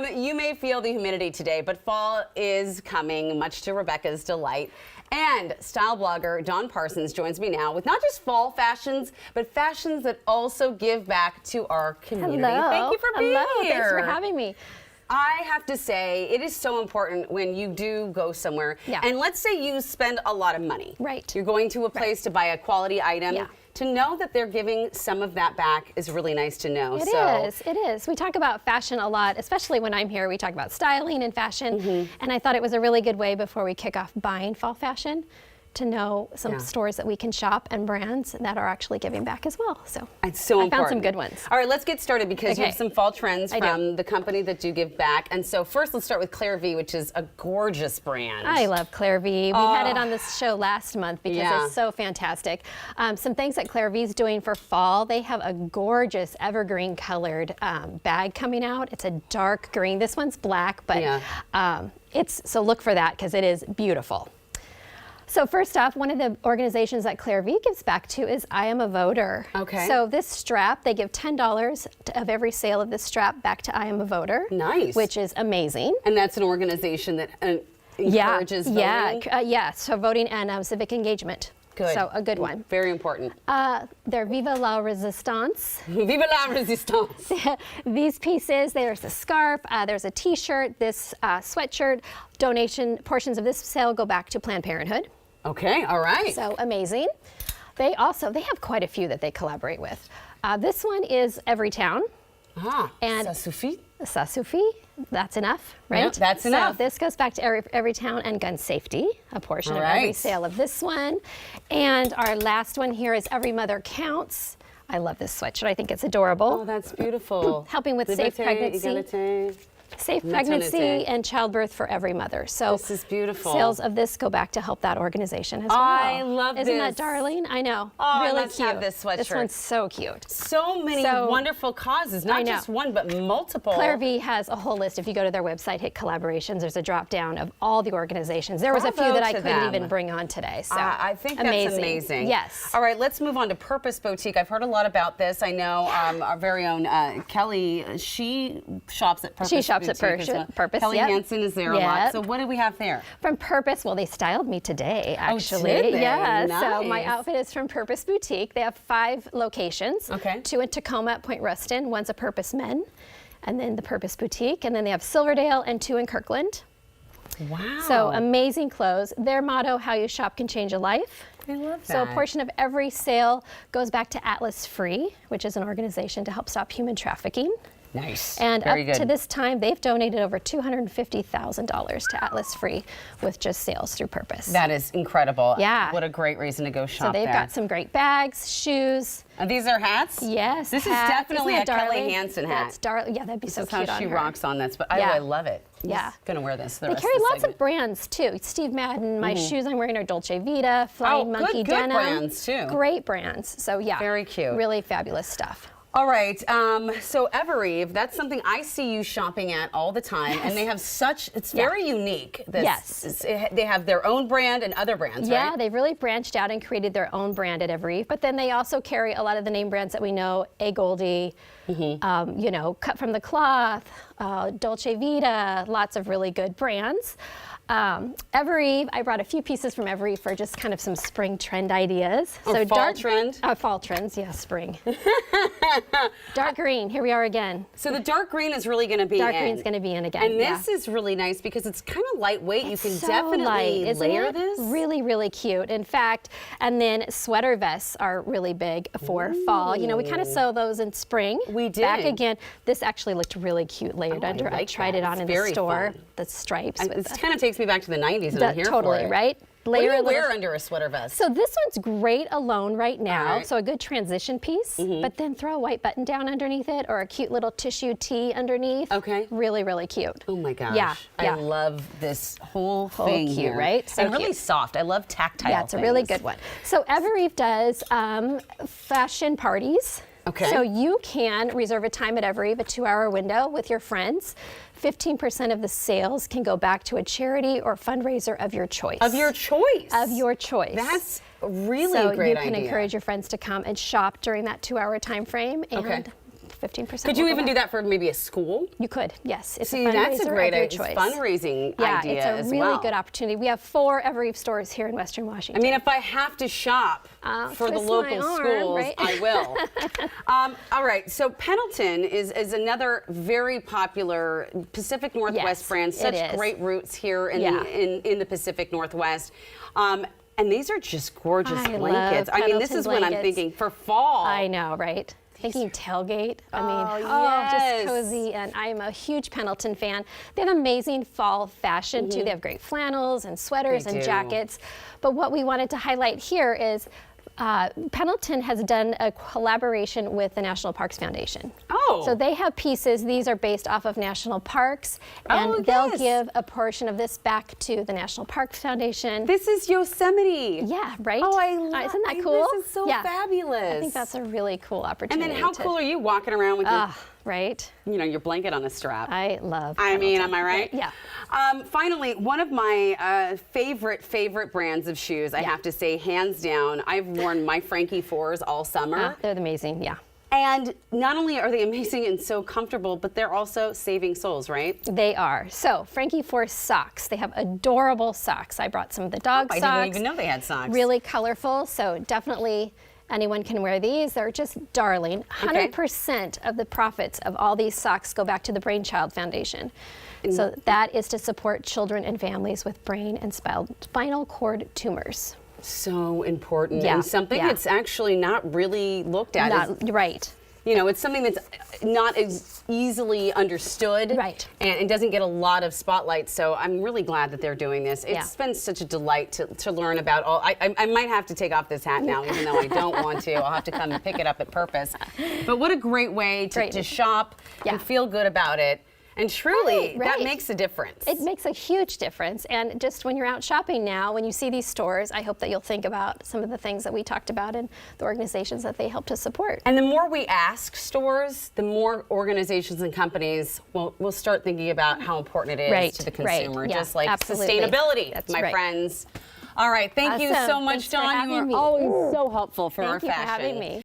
You may feel the humidity today, but fall is coming, much to Rebecca's delight. And style blogger Dawn Parsons joins me now with not just fall fashions, but fashions that also give back to our community. Hello. Thank you for being here. Thanks for having me. I have to say, it is so important when you do go somewhere. Yeah. And let's say you spend a lot of money. Right. You're going to a place to buy a quality item. Yeah. To know that they're giving some of that back is really nice to know. It is. We talk about fashion a lot, especially when I'm here. We talk about styling and fashion. And I thought it was a really good way before we kick off buying fall fashion to know some stores that we can shop and brands that are actually giving back as well. So it's so important. I found some good ones. All right, let's get started because you have some fall trends from the company that do give back. And so first, let's start with Claire V, which is a gorgeous brand. I love Claire V. We had it on this show last month because it's so fantastic. Some things that Claire V is doing for fall. They have a gorgeous evergreen colored bag coming out. It's a dark green. This one's black, but so look for that because it is beautiful. So first off, one of the organizations that Claire V gives back to is I Am a Voter. Okay. So this strap, they give $10 of every sale of this strap back to I Am a Voter. Nice. Which is amazing. And that's an organization that encourages voting? So voting and civic engagement. Good. So a good one. Very important. They're Viva la Resistance. Viva la Resistance. These pieces, there's a scarf, there's a t-shirt, this sweatshirt. Portions of this sale go back to Planned Parenthood. Okay, all right. So amazing. They have quite a few that they collaborate with. This one is Everytown. And ça suffit? Ça suffit. That's enough, right? Yep, that's enough. So this goes back to Everytown and gun safety, a portion of every sale of this one. And our last one here is Every Mother Counts. I love this sweatshirt. I think it's adorable. Oh, that's beautiful. Helping with safe pregnancy. Safe pregnancy and childbirth for every mother. So this is beautiful. Sales of this go back to help that organization as well. I love this. Isn't that darling? I know. Oh, really let's cute. have this sweatshirt. This one's so cute. So many wonderful causes, not just one, but multiple. Claire V has a whole list. If you go to their website, hit collaborations, there's a drop down of all the organizations. There was a few that I couldn't even bring on today. So I think that's amazing. Yes. All right, let's move on to Purpose Boutique. I've heard a lot about this. I know our very own Kelly, she shops at Purpose Boutique. She shops at Purpose. Kelly Hansen is there a lot. So what do we have there? From Purpose, well, they styled me today, actually. Oh, did they? Yeah, nice. So my outfit is from Purpose Boutique. They have 5 locations. Okay. 2 in Tacoma at Point Ruston, one's a Purpose Men, and then the Purpose Boutique, and then they have Silverdale and 2 in Kirkland. Wow. So amazing clothes. Their motto, how you shop can change a life. I love that. So a portion of every sale goes back to Atlas Free, which is an organization to help stop human trafficking. Nice. And up to this time, they've donated over $250,000 to Atlas Free with just sales through Purpose. That is incredible. Yeah. What a great reason to go shop there. So they've got some great bags, shoes. And these are hats? Yes. This is definitely a Kelly Hansen hat. That's darling. Yeah, that'd be so cute on her. How she rocks on this, but I love it. Yeah. I'm gonna wear this the rest of the They carry lots segment. of brands too. Steve Madden, my shoes I'm wearing are Dolce Vita, Flying Monkey Denim. Good brands too. Great brands. So yeah. Very cute. Really fabulous stuff. All right, so Evereve, that's something I see you shopping at all the time, and they have it's very unique. They have their own brand and other brands, right? Yeah, they've really branched out and created their own brand at Evereve, but then they also carry a lot of the name brands that we know, A. Goldie, Cut from the Cloth, Dolce Vita, lots of really good brands. Evereve, I brought a few pieces from Evereve for just kind of some spring trend ideas. So fall trend? Fall trends, yeah, spring. Dark green, here we are again. So the dark green is really going to be Dark green's going to be in again. And this is really nice because it's kind of lightweight. You can definitely layer this. Really, really cute. In fact, and then sweater vests are really big for fall. You know, we kind of sew those in spring. We did. Back again. This actually looked really cute layered under. I tried it on in the store. Fun. The stripes. It kind of takes me back to the 90s and I'm here totally, for it. Right? What do you wear under a sweater vest? So this one's great alone right now. So a good transition piece, but then throw a white button down underneath it or a cute little tissue tee underneath. Okay. Really, really cute. Oh my gosh. Yeah. I love this whole thing cute, here. Right? So and really soft. I love tactile Yeah, it's a really good one. So Evereve does fashion parties. Okay. So you can reserve a time at Evereve, a 2-hour window with your friends. 15% of the sales can go back to a charity or fundraiser of your choice. Of your choice? Of your choice. That's really so a great idea. So you can encourage your friends to come and shop during that 2-hour time frame and 15%. Could you even do that for maybe a school? You could, yes. It's See, a that's a fundraiser great of your idea. choice. Fundraising Yeah, idea it's a as really well. good opportunity. We have 4 Evereve stores here in Western Washington. I mean, if I have to shop for the twist local my arm, schools, right? I will. All right, so Pendleton is another very popular Pacific Northwest Yes, brand. it Such is. great roots here in, Yeah. in the Pacific Northwest. And these are just gorgeous I love blankets. I mean, this Pendleton is what I'm blankets. thinking for fall. I know, right? Thinking tailgate. I mean, yes. just cozy. And I'm a huge Pendleton fan. They have amazing fall fashion too. They have great flannels and sweaters They and do. jackets. But what we wanted to highlight here is Pendleton has done a collaboration with the National Parks Foundation. Oh. So they have pieces. These are based off of national parks, and Oh, they'll yes. give a portion of this back to the National Parks Foundation. This is Yosemite. Yeah, right? Oh, I love Isn't that cool? This is so Yeah. fabulous. I think that's a really cool And opportunity. then how cool are you walking around with your, Right? your blanket on a strap? I love I mean, Pendleton. am I right? Yeah. Finally, one of my favorite brands of shoes, I have to say, hands down, I've worn my Frankie 4s all summer. They're amazing, yeah. And not only are they amazing and so comfortable, but they're also saving souls, right? They are. So, Frankie 4 socks. They have adorable socks. I brought some of the dog I socks. didn't even know they had socks. Really colorful, so definitely anyone can wear these. They're just darling. 100% of the profits of all these socks go back to the Brainchild Foundation. So that is to support children and families with brain and spinal cord tumors. So important. Yeah, And something yeah. that's actually not really looked at. Right. It's something that's not as easily understood. Right. And it doesn't get a lot of spotlight. So I'm really glad that they're doing this. Yeah. It's been such a delight to learn about all. I might have to take off this hat now, even though I don't want to. I'll have to come and pick it up at Purpose. But what a great way to shop Yeah. and feel good about it. And truly, Right. that makes a difference. It makes a huge difference. And just when you're out shopping now, when you see these stores, I hope that you'll think about some of the things that we talked about and the organizations that they help to support. And the more we ask stores, the more organizations and companies will start thinking about how important it is Right, to the right. consumer, Yeah, just like absolutely. sustainability, That's my right. friends. All right, thank you Awesome. so much, Thanks for Dawn. You having are me. always so helpful for our Thank you for fashion. having me.